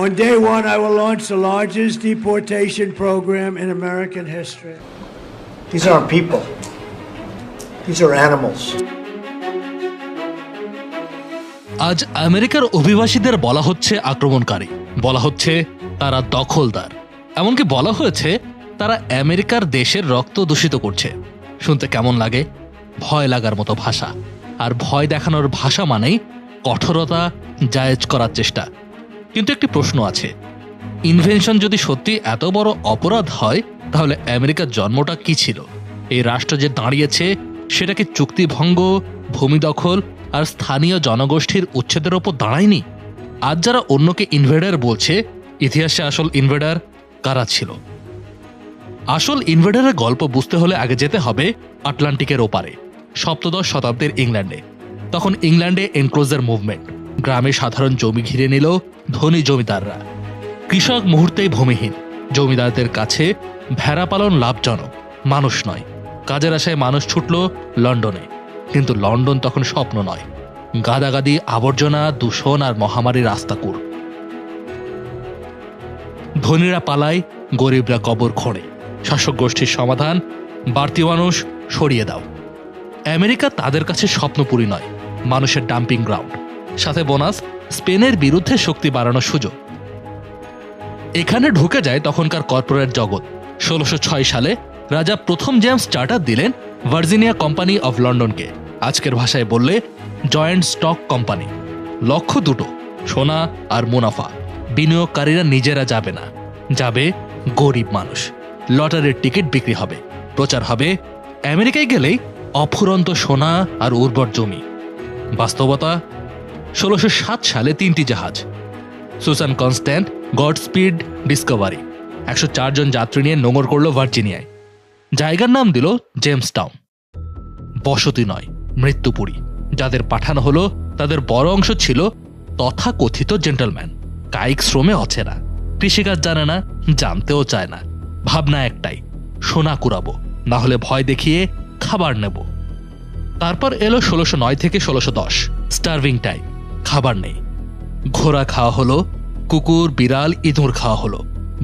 On day one, I will launch the largest deportation program in American history. These aren't people. These are animals. আজ আমেরিকার অভিবাসীদের বলা হচ্ছে আক্রমণকারী, বলা হচ্ছে তারা দখলদার, এমনকি বলা হয়েছে তারা আমেরিকার দেশের রক্ত দূষিত করছে। শুনতে কেমন লাগে? ভয় লাগার মতো ভাষা। আর ভয় দেখানোর ভাষা মানেই কঠোরতা জায়েজ করার চেষ্টা। কিন্তু একটি প্রশ্ন আছে, ইনভেনশন যদি সত্যি এত বড় অপরাধ হয়, তাহলে আমেরিকার জন্মটা কি ছিল? এই রাষ্ট্র যে দাঁড়িয়েছে সেটা কি চুক্তিভঙ্গ, ভূমি দখল আর স্থানীয় জনগোষ্ঠীর উচ্ছেদের ওপর দাঁড়ায়নি? আজ যারা অন্যকে ইনভেডার বলছে, ইতিহাসে আসল ইনভেডার কারা ছিল? আসল ইনভেডারের গল্প বুঝতে হলে আগে যেতে হবে আটলান্টিকের ওপারে, সপ্তদশ শতাব্দীর ইংল্যান্ডে। তখন ইংল্যান্ডে এনক্লোজার মুভমেন্ট, গ্রামে সাধারণ জমি ঘিরে নিল ধনী জমিদাররা। কৃষক মুহূর্তেই ভূমিহীন। জমিদারদের কাছে ভেড়া পালন লাভজনক, মানুষ নয়। কাজের আশায় মানুষ ছুটল লন্ডনে, কিন্তু লন্ডন তখন স্বপ্ন নয়, গাদাগাদি, আবর্জনা, দূষণ আর মহামারীর রাস্তাকুর। ধনীরা পালায়, গরিবরা কবর খোঁড়ে। শাসক গোষ্ঠীর সমাধান, বাড়তি মানুষ সরিয়ে দাও। আমেরিকা তাদের কাছে স্বপ্নপুরী নয়, মানুষের ডাম্পিং গ্রাউন্ড, সাথে বোনাস, স্পেনের বিরুদ্ধে শক্তি বাড়ানোর সুযোগ। এখানে ঢুকে যায় তখনকার কর্পোরেট জগৎ। 1606 সালে রাজা প্রথম জেমস চার্টার দিলেন ভার্জিনিয়া কোম্পানি অফ লন্ডনকে। আজকের ভাষায় বললে জয়েন্ট স্টক কোম্পানি। লক্ষ্য দুটো, সোনা আর মুনাফা। বিনিয়োগকারীরা নিজেরা যাবে না, যাবে গরিব মানুষ। লটারির টিকিট বিক্রি হবে, প্রচার হবে আমেরিকায় গেলেই অফুরন্ত সোনা আর উর্বর জমি। বাস্তবতা, 1607 সালে 3টি জাহাজ, সুসান কনস্ট্যান্ট, গডস্পিড, ডিসকভারি, 104 জন যাত্রী নিয়ে নোঙর করল ভার্জিনিয়ায়। জায়গার নাম দিল জেমস টাউন। বসতি নয়, মৃত্যুপুরী। যাদের পাঠানো হলো তাদের বড় অংশ ছিল তথাকথিত জেন্টলম্যান, কায়িক শ্রমে অচেনা, কৃষিকাজ জানে না, জানতেও চায় না। ভাবনা একটাই, সোনা কুড়াবো, না হলে ভয় দেখিয়ে খাবার নেব। তারপর এলো 1609 থেকে 1610, স্টার্ভিং টাইম, খাবার নেই। ঘোড়া খাওয়া হলো, কুকুর, বিড়াল, ইঁদুর খাওয়া হলো,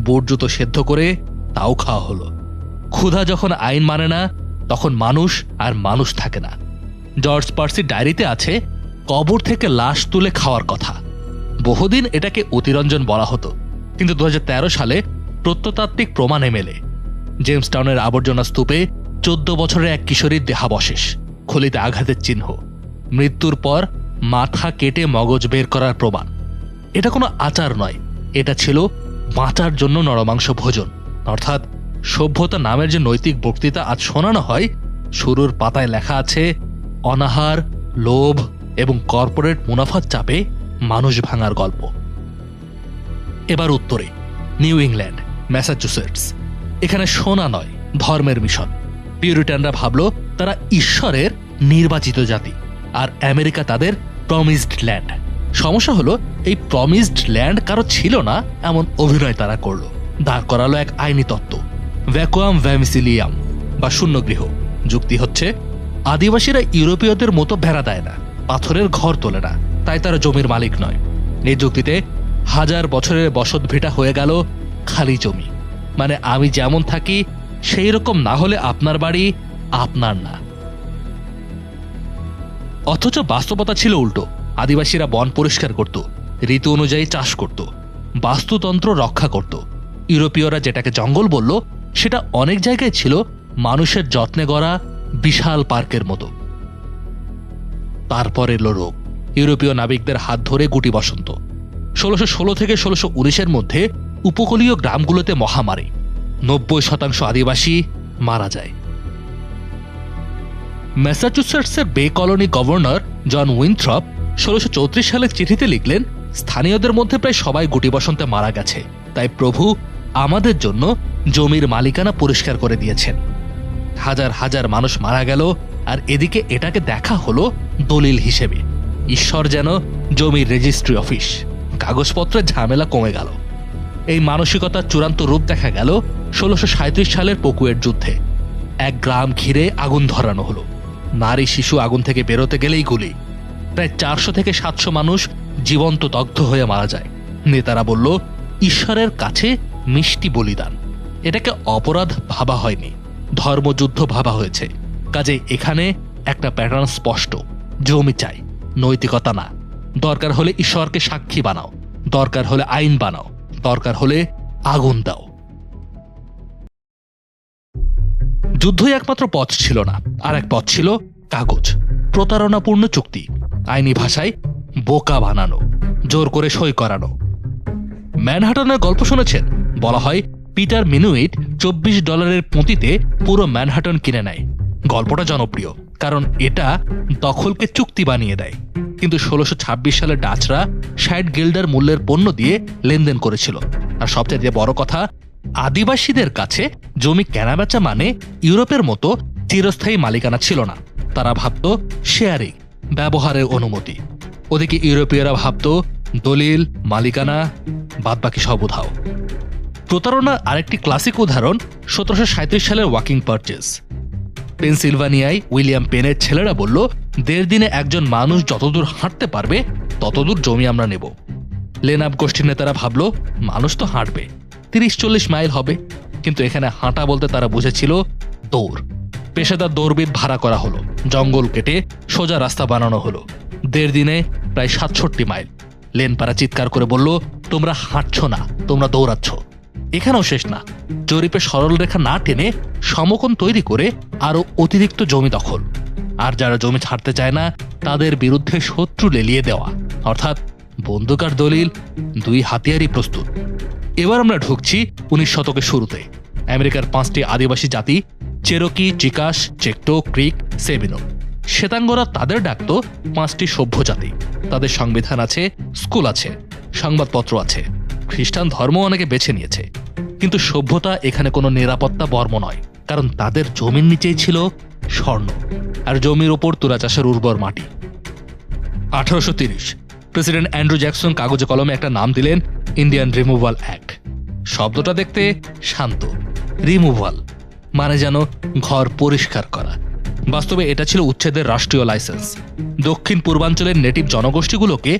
বুট জুতো সেদ্ধ করে তাও খাওয়া হলো। ক্ষুধা যখন আইন মানে না, তখন মানুষ আর মানুষ থাকে না। জর্জ পার্সির ডায়েরিতে আছে কবর থেকে লাশ তুলে খাওয়ার কথা। বহুদিন এটাকে অতিরঞ্জন বলা হতো, কিন্তু 2013 সালে প্রত্নতাত্ত্বিক প্রমাণে মেলে। জেমস টাউনের আবর্জনা স্তূপে 14 বছরের এক কিশোরীর দেহাবশেষ, খলিতে আঘাতের চিহ্ন, মৃত্যুর পর মাথা কেটে মগজ বের করার প্রমাণ। এটা কোনো আচার নয়, এটা ছিল বাঁচার জন্য নরমাংস ভোজন। অর্থাৎ সভ্যতা নামের যে নৈতিক বক্তৃতা আজ শোনানো হয়, শুরুর পাতায় লেখা আছে অনাহার, লোভ এবং কর্পোরেট মুনাফার চাপে মানুষ ভাঙার গল্প। এবার উত্তরে, নিউ ইংল্যান্ড, ম্যাসাচুসেটস। এখানে সোনা নয়, ধর্মের মিশন। পিউরিটানরা ভাবল তারা ঈশ্বরের নির্বাচিত জাতি, আর আমেরিকা তাদের প্রমিসড ল্যান্ড। সমস্যা হলো, এই প্রমিসড ল্যান্ড কারো ছিল না এমন অভিনয় তারা করলো। দাঁড় করালো এক আইনি তত্ত্ব, ভ্যাকুয়াম ভ্যামিসিলিয়াম বা শূন্যগৃহ। যুক্তি হচ্ছে, আদিবাসীরা ইউরোপীয়দের মতো ভেড়া দেয় না, পাথরের ঘর তোলে না, তাই তারা জমির মালিক নয়। এই যুক্তিতে 1000 বছরের বসত ভিটা হয়ে গেল খালি জমি। মানে আমি যেমন থাকি সেই রকম না হলে আপনার বাড়ি আপনার না। অথচ বাস্তবতা ছিল উল্টো। আদিবাসীরা বন পরিষ্কার করত, ঋতু অনুযায়ী চাষ করত, বাস্তুতন্ত্র রক্ষা করত। ইউরোপীয়রা যেটাকে জঙ্গল বলল, সেটা অনেক জায়গায় ছিল মানুষের যত্নে গড়া বিশাল পার্কের মতো। তারপর এলো রোগ, ইউরোপীয় নাবিকদের হাত ধরে গুটি বসন্ত। 1616 থেকে 1619 মধ্যে উপকূলীয় গ্রামগুলোতে মহামারী, 90% আদিবাসী মারা যায়। ম্যাসাচুসেটসের বে কলোনি গভর্নর জন উইনথ্রপ 1634 সালে চিঠিতে লিখলেন, স্থানীয়দের মধ্যে প্রায় সবাই গুটি বসন্তে মারা গেছে, তাই প্রভু আমাদের জন্য জমির মালিকানা পরিষ্কার করে দিয়েছেন। হাজার হাজার মানুষ মারা গেল, আর এদিকে এটাকে দেখা হলো দলিল হিসেবে। ঈশ্বর যেন জমির রেজিস্ট্রি অফিস, কাগজপত্রের ঝামেলা কমে গেল। এই মানসিকতার চূড়ান্ত রূপ দেখা গেল 1637 সালের পকুয়ের যুদ্ধে। এক গ্রাম ঘিরে আগুন ধরানো হলো, নারী শিশু আগুন থেকে বেরোতে গেলেই গুলি। প্রায় 400 থেকে 700 মানুষ জীবন্ত দগ্ধ হয়ে মারা যায়। নেতারা বলল ঈশ্বরের কাছে মিষ্টি বলিদান। এটাকে অপরাধ ভাবা হয়নি, ধর্মযুদ্ধ ভাবা হয়েছে। কাজে এখানে একটা প্যাটার্ন স্পষ্ট, জমি চাই, নৈতিকতা না। দরকার হলে ঈশ্বরকে সাক্ষী বানাও, দরকার হলে আইন বানাও, দরকার হলে আগুন দাও। যুদ্ধই একমাত্র পথ ছিল না, আর এক পথ ছিল কাগজ, প্রতারণাপূর্ণ চুক্তি, আইনি ভাষায় বোকা বানানো, জোর করে সই করানো। ম্যানহাটনের গল্প শুনেছেন? বলা হয় পিটার মিনুইট $24 পুঁতিতে পুরো ম্যানহাটন কিনে নেয়। গল্পটা জনপ্রিয় কারণ এটা দখলকে চুক্তি বানিয়ে দেয়। কিন্তু 1626 সালে ডাচরা 60 গিল্ডার মূল্যের পণ্য দিয়ে লেনদেন করেছিল। আর সবচেয়ে বড় কথা, আদিবাসীদের কাছে জমি কেনাবেচা মানে ইউরোপের মতো চিরস্থায়ী মালিকানা ছিল না। তারা ভাবত শেয়ারিং, ব্যবহারের অনুমতি। ওদিকে ইউরোপীয়রা ভাবত দলিল, মালিকানা, বাদবাকি সব উধাও। প্রতারণার আরেকটি ক্লাসিক উদাহরণ 1737 সালের ওয়াকিং পারচেজ। পেনসিলভানিয়ায় উইলিয়াম পেনের ছেলেরা বলল 1.5 দিনে একজন মানুষ যতদূর হাঁটতে পারবে ততদূর জমি আমরা নেব। লেনাপ গোষ্ঠীর নেতারা ভাবল মানুষ তো হাঁটবে, 30-40 মাইল হবে। কিন্তু এখানে হাঁটা বলতে তারা বুঝেছিল দৌড়। পেশাদার দৌড়বিদ ভাড়া করা হলো, জঙ্গল কেটে সোজা রাস্তা বানানো হলো। 1.5 দিনে প্রায় 67 মাইল। লেনপাড়া চিৎকার করে বলল তোমরা হাঁটছ না, তোমরা দৌড়াচ্ছ। এখানেও শেষ না, জরিপে সরল রেখা না টেনে সমকোণ তৈরি করে আরো অতিরিক্ত জমি দখল। আর যারা জমি ছাড়তে চায় না তাদের বিরুদ্ধে শত্রু লেলিয়ে দেওয়া, অর্থাৎ বন্দুক আর দলিল 2 হাতিয়ারই প্রস্তুত। এবার আমরা ঢুকছি 19 শতকের শুরুতে। আমেরিকার 5টি আদিবাসী জাতি, চেরোকি, চিকাস, চেকটো, ক্রিক, সেমিনোল। শ্বেতাঙ্গরা তাদের ডাকত 5টি সভ্য জাতি। তাদের সংবিধান আছে, স্কুল আছে, সংবাদপত্র আছে, খ্রিস্টান ধর্ম অনেকে বেছে নিয়েছে। কিন্তু সভ্যতা এখানে কোনো নিরাপত্তা বর্ম নয়, কারণ তাদের জমির নিচেই ছিল স্বর্ণ, আর জমির ওপর তুলা চাষের উর্বর মাটি। 1830 প্রেসিডেন্ট অ্যান্ড্রু জ্যাকসন কাগজে কলমে একটা নাম দিলেন ইন্ডিয়ান রিমুভাল অ্যাক্ট। শব্দটা দেখতে শান্ত, রিমুভাল মানে যেন ঘর পরিষ্কার করা। বাস্তবে এটা ছিল উচ্ছেদের রাষ্ট্রীয় লাইসেন্স। দক্ষিণ পূর্বাঞ্চলের নেটিভ জনগোষ্ঠীগুলোকে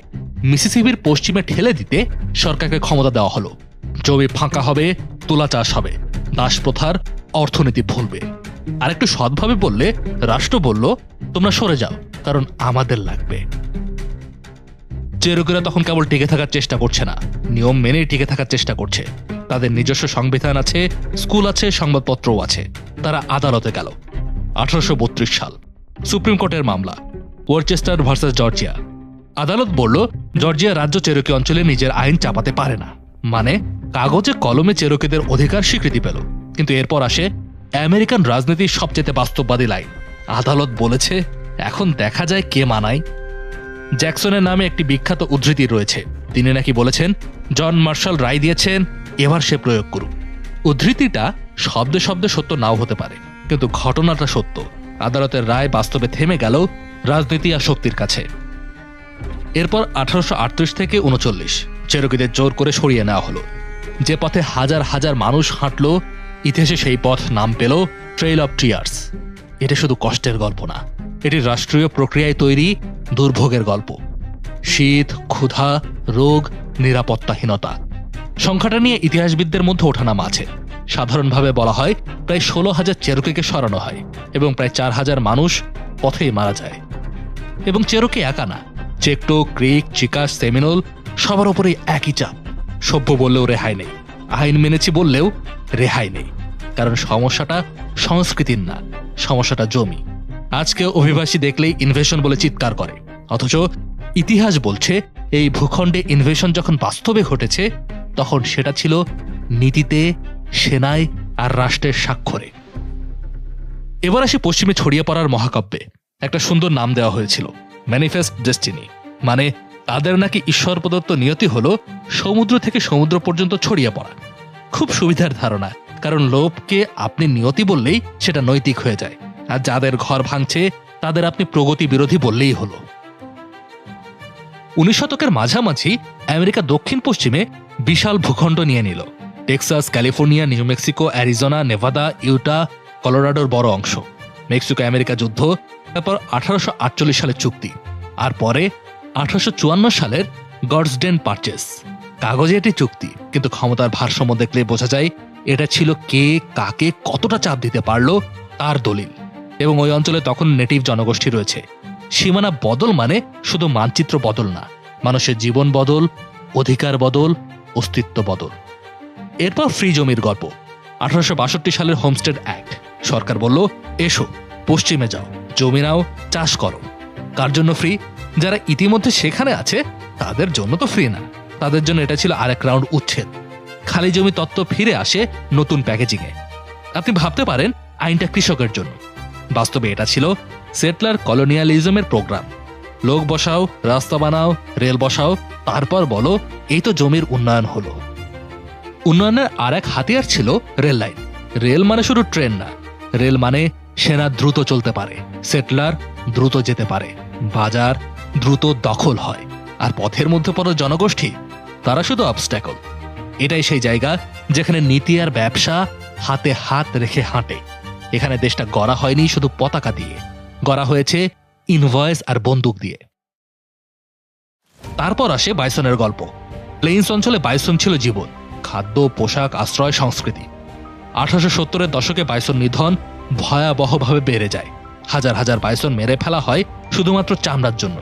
মিসিসিপির পশ্চিমে ঠেলে দিতে সরকারকে ক্ষমতা দেওয়া হলো। জমি ফাঁকা হবে, তুলা চাষ হবে, দাসপ্রথার অর্থনীতি ভুলবে। আর একটু সৎভাবে বললে রাষ্ট্র বলল তোমরা সরে যাও, কারণ আমাদের লাগবে। চেরোকিরা তখন কেবল টিকে থাকার চেষ্টা করছে না, নিয়ম মেনে টিকে থাকার চেষ্টা করছে। তাদের নিজস্ব সংবিধান আছে, স্কুল আছে, সংবাদপত্রও আছে। তারা আদালতে গেল। 1832 সাল, সুপ্রিম কোর্টের মামলা, ওরচেস্টার ভার্সেস জর্জিয়া। আদালত বলল জর্জিয়া রাজ্য চেরোকি অঞ্চলে নিজের আইন চাপাতে পারে না, মানে কাগজে কলমে চেরোকিদের অধিকার স্বীকৃতি পেল। কিন্তু এরপর আসে আমেরিকান রাজনীতির সবচেয়ে বাস্তববাদী লাইন। আদালত বলেছে এখন দেখা যায় কে মানায়। জ্যাকসনের নামে একটি বিখ্যাত উদ্ধৃতি রয়েছে। তিনি নাকি বলেছেন জন মার্শাল রায় দিয়েছেন, এবার সে প্রয়োগ করুক। উদ্ধৃতিটা শব্দে শব্দে সত্য নাও হতে পারে, কিন্তু ঘটনাটা সত্য। আদালতের রায় বাস্তবে থেমে গেল রাজনীতি আর শক্তির কাছে। এরপর 1838 থেকে 39 চেরোকিদের জোর করে সরিয়ে নেওয়া হলো। যে পথে হাজার হাজার মানুষ হাঁটল, ইতিহাসে সেই পথ নাম পেল ট্রেইল অফ টিয়ার্স। এটা শুধু কষ্টের গল্প না, এটি রাষ্ট্রীয় প্রক্রিয়ায় তৈরি দুর্ভোগের গল্প। শীত, ক্ষুধা, রোগ, নিরাপত্তাহীনতা। সংখ্যাটা নিয়ে ইতিহাসবিদদের মধ্যে ওঠানামা আছে। সাধারণভাবে বলা হয় প্রায় 16,000 চেরোকিকে সরানো হয় এবং প্রায় 4,000 মানুষ পথেই মারা যায়। এবং চেরোকি একা না, চেকটো, ক্রিক, চিকাস, সেমিনোল সবার উপরেই একই চাপ। সভ্য বললেও রেহাই নেই, আইন মেনেছি বললেও রেহাই নেই। কারণ সমস্যাটা সংস্কৃতির না, সমস্যাটা জমি। আজকে অভিবাসী দেখলেই ইনভেশন বলে চিৎকার করে, অথচ ইতিহাস বলছে এই ভূখণ্ডে ইনভেশন যখন বাস্তবে ঘটেছে তখন সেটা ছিল নীতিতে, সেনায় আর রাষ্ট্রের স্বাক্ষরে। এবার আসি পশ্চিমে ছড়িয়ে পড়ার মহাকাব্যে। একটা সুন্দর নাম দেওয়া হয়েছিল, ম্যানিফেস্ট ডেস্টিনি। মানে তাদের নাকি ঈশ্বর প্রদত্ত নিয়তি হলো সমুদ্র থেকে সমুদ্র পর্যন্ত ছড়িয়ে পড়া। খুব সুবিধার ধারণা, কারণ লোভকে আপনি নিয়তি বললেই সেটা নৈতিক হয়ে যায়। আর যাদের ঘর ভাঙছে তাদের আপনি প্রগতি বিরোধী বললেই হলো। 19 শতকের মাঝামাঝি আমেরিকা দক্ষিণ পশ্চিমে বিশাল ভূখণ্ড নিয়ে নিল। Texas, California, New Mexico, Arizona, Nevada, Utah, কলোরাডোর বড় অংশ। মেক্সিকো আমেরিকা যুদ্ধ, তারপর 1848 সালের চুক্তি, আর পরে 1854 সালের গডসডেন পারচেস। কাগজে এটি চুক্তি, কিন্তু ক্ষমতার ভারসাম্য দেখলে বোঝা যায় এটা ছিল কে কাকে কতটা চাপ দিতে পারলো তার দলিল। এবং ওই অঞ্চলে তখন নেটিভ জনগোষ্ঠী রয়েছে। সীমানা বদল মানে শুধু মানচিত্র বদল না, মানুষের জীবন বদল, অধিকার বদল, অস্তিত্ব বদল। এরপর ফ্রি জমির গল্প। 1862 সালের হোমস্টেড অ্যাক্ট। সরকার বলল, এসো পশ্চিমে যাও, জমি নাও, চাষ করো। কার জন্য ফ্রি? যারা ইতিমধ্যে সেখানে আছে তাদের জন্য তো ফ্রি না, তাদের জন্য এটা ছিল আরেক রাউন্ড উচ্ছেদ। খালি জমি তত্ত্ব ফিরে আসে নতুন প্যাকেজিংয়ে। আপনি ভাবতে পারেন আইনটা কৃষকের জন্য, বাস্তবে এটা ছিল সেটলার কলোনিয়ালিজমের প্রোগ্রাম। লোক বসাও, রাস্তা বানাও, রেল বসাও, তারপর বলো এই তো জমির উন্নয়ন হলো। উন্নয়নের আর এক হাতিয়ার ছিল রেল লাইন। রেল মানে শুধু ট্রেন না, রেল মানে সেনা দ্রুত চলতে পারে, সেটলার দ্রুত যেতে পারে, বাজার দ্রুত দখল হয়, আর পথের মধ্যে পড়ো জনগোষ্ঠী, তারা শুধু অবস্ট্যাকল। এটাই সেই জায়গা যেখানে নীতি আর ব্যবসা হাতে হাত রেখে হাঁটে। এখানে দেশটা গড়া হয়নি শুধু পতাকা দিয়ে, গড়া হয়েছে ইনভয়েস আর বন্দুক দিয়ে। তারপর আসে বাইসনের গল্প। প্লেইন্স অঞ্চলে বাইসন ছিল জীবন, খাদ্য, পোশাক, আশ্রয়, সংস্কৃতি। 1870-এর দশকে বাইসন নিধন ভয়াবহভাবে বেড়ে যায়। হাজার হাজার বাইসন মেরে ফেলা হয় শুধুমাত্র চামড়ার জন্য।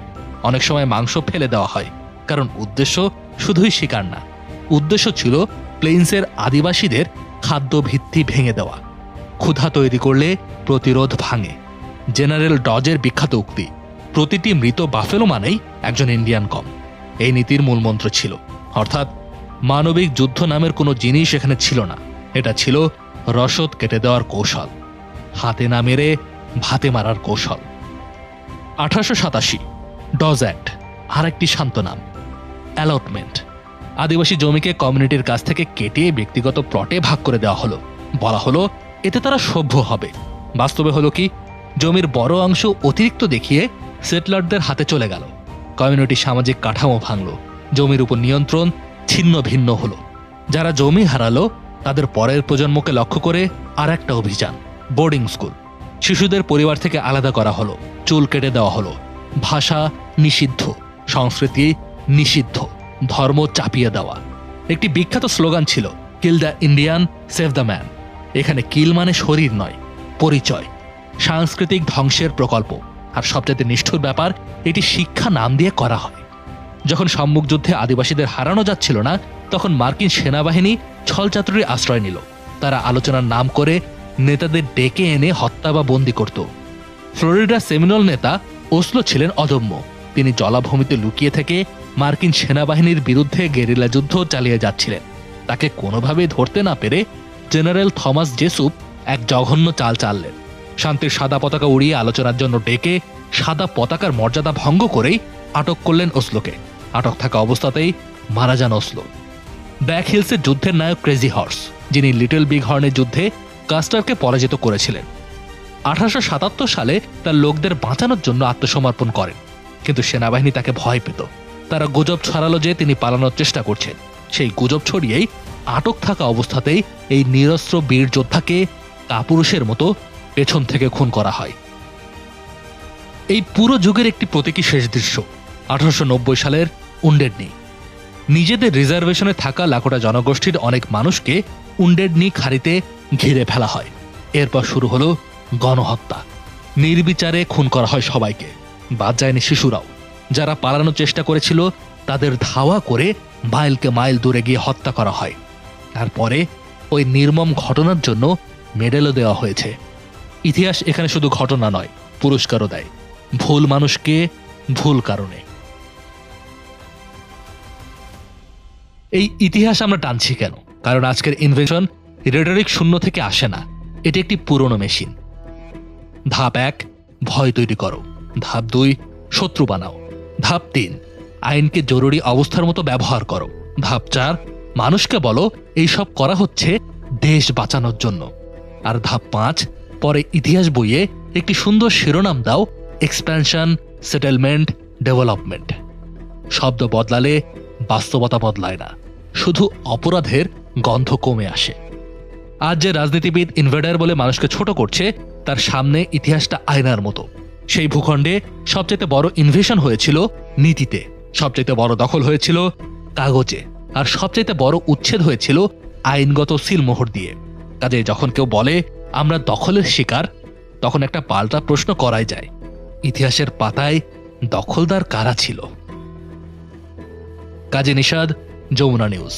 অনেক সময় মাংস ফেলে দেওয়া হয়, কারণ উদ্দেশ্য শুধুই শিকার না, উদ্দেশ্য ছিল প্লেইন্সের আদিবাসীদের খাদ্য ভিত্তি ভেঙে দেওয়া। ক্ষুধা তৈরি করলে প্রতিরোধ ভাঙে। জেনারেল ডজের বিখ্যাত উক্তি, প্রতিটি মৃত বাফেলো মানেই একজন ইন্ডিয়ান কম। এই নীতির মূলমন্ত্র ছিল, অর্থাৎ মানবিক যুদ্ধ নামের কোনো জিনিস এখানে ছিল না। এটা ছিল রসদ কেটে দেওয়ার কৌশল, হাতে না মেরে ভাতে মারার কৌশল। 1887 ডজ অ্যাক্ট, আর একটি শান্ত নাম, অ্যালটমেন্ট। আদিবাসী জমিকে কমিউনিটির কাছ থেকে কেটে ব্যক্তিগত প্লটে ভাগ করে দেওয়া হলো। বলা হলো এতে তারা সভ্য হবে। বাস্তবে হলো কি, জমির বড় অংশ অতিরিক্ত দেখিয়ে সেটলারদের হাতে চলে গেল। কমিউনিটি সামাজিক কাঠামো ভাঙল, জমির উপর নিয়ন্ত্রণ ছিন্ন ভিন্ন হলো। যারা জমি হারালো তাদের পরের প্রজন্মকে লক্ষ্য করে আর একটা অভিযান, বোর্ডিং স্কুল। শিশুদের পরিবার থেকে আলাদা করা হলো, চুল কেটে দেওয়া হলো, ভাষা নিষিদ্ধ, সংস্কৃতি নিষিদ্ধ, ধর্ম চাপিয়ে দেওয়া। একটি বিখ্যাত স্লোগান ছিল, kill the Indian, save the man. এখানে কিল মানে শরীর নয়, পরিচয়। সাংস্কৃতিক ধ্বংসের প্রকল্প। আর সবচেয়ে নিষ্ঠুর ব্যাপার, এটি শিক্ষা নাম দিয়ে করা হয়। যখন সম্মুখ যুদ্ধে আদিবাসীদের হারানো যাচ্ছিল না, তখন মার্কিন সেনাবাহিনী ছলচাতুরির আশ্রয় নিল। তারা আলোচনার নাম করে নেতাদের ডেকে এনে হত্যা বা বন্দী করত। ফ্লোরিডার সেমিনল নেতা ওসলো ছিলেন অদম্য। তিনি জলাভূমিতে লুকিয়ে থেকে মার্কিন সেনাবাহিনীর বিরুদ্ধে গেরিলা যুদ্ধ চালিয়ে যাচ্ছিলেন। তাকে কোনোভাবেই ধরতে না পেরে জেনারেল থমাস জেসুপ এক জঘন্য চাল চাললেন। শান্তির সাদা পতাকা উড়িয়ে আলোচনার জন্য ডেকে সাদা পতাকার মর্যাদা ভঙ্গ করেই আটক করলেন ওসলোকে। আটক থাকা অবস্থাতেই মারা যান ওসলো। ব্ল্যাক হিলসের যুদ্ধের নায়ক ক্রেজি হর্স, যিনি লিটল বিগ হর্নের যুদ্ধে কাস্টারকে পরাজিত করেছিলেন। 1877 সালে তার লোকদের বাঁচানোর জন্য আত্মসমর্পণ করেন, কিন্তু সেনাবাহিনী তাকে ভয় পেত। তারা গুজব ছড়ালো যে তিনি পালানোর চেষ্টা করছেন। সেই গুজব ছড়িয়েই আটক থাকা অবস্থাতেই এই নিরস্ত্র বীর যোদ্ধাকে কাপুরুষের মতো পেছন থেকে খুন করা হয়। এই পুরো যুগের একটি প্রতীকী শেষ দৃশ্য 1890 সালের উন্ডেড নি। নিজেদের রিজার্ভেশনে থাকা লাখোটা জনগোষ্ঠীর অনেক মানুষকে উন্ডেড নি খাড়িতে ঘিরে ফেলা হয়। এরপর শুরু হলো গণহত্যা। নির্বিচারে খুন করা হয় সবাইকে, বাদ যায়নি শিশুরাও। যারা পালানোর চেষ্টা করেছিল তাদের ধাওয়া করে মাইলকে মাইল দূরে গিয়ে হত্যা করা হয়। তারপরে ওই নির্মম ঘটনার জন্য মেডেলও দেওয়া হয়েছে। ইতিহাস এখানে শুধু ঘটনা নয়, পুরস্কারও দেয়, ভুল মানুষকে ভুল কারণে। এই ইতিহাস আমরা টানছি কেন? কারণ আজকের ইনভেনশন রেটরিক শূন্য থেকে আসে না, এটি একটি পুরনো মেশিন। ধাপ 1, ভয় তৈরি করো। ধাপ 2, শত্রু বানাও। ধাপ 3, আইনকে জরুরি অবস্থার মতো ব্যবহার করো। ধাপ 4, মানুষকে বলো এইসব করা হচ্ছে দেশ বাঁচানোর জন্য। আর ধাপ 5, পরে ইতিহাস বইয়ে একটি সুন্দর শিরোনাম দাও, এক্সপ্যানশন, সেটেলমেন্ট, ডেভেলপমেন্ট। শব্দ বদলালে বাস্তবতা বদলায় না, শুধু অপরাধের গন্ধ কমে আসে। আজ যে রাজনীতিবিদ ইনভেডার বলে মানুষকে ছোট করছে, তার সামনে ইতিহাসটা আয়নার মতো। সেই ভূখণ্ডে সবচেয়ে বড় ইনভেশন হয়েছিল নীতিতে, সবচেয়ে বড় দখল হয়েছিল কাগজে, আর সবচাইতে বড় উচ্ছেদ হয়েছিল আইনগত সিলমোহর দিয়ে। কাজে যখন কেউ বলে আমরা দখলের শিকার, তখন একটা পাল্টা প্রশ্ন করাই যায়, ইতিহাসের পাতায় দখলদার কারা ছিল? কাজী নিশাদ, যমুনা নিউজ।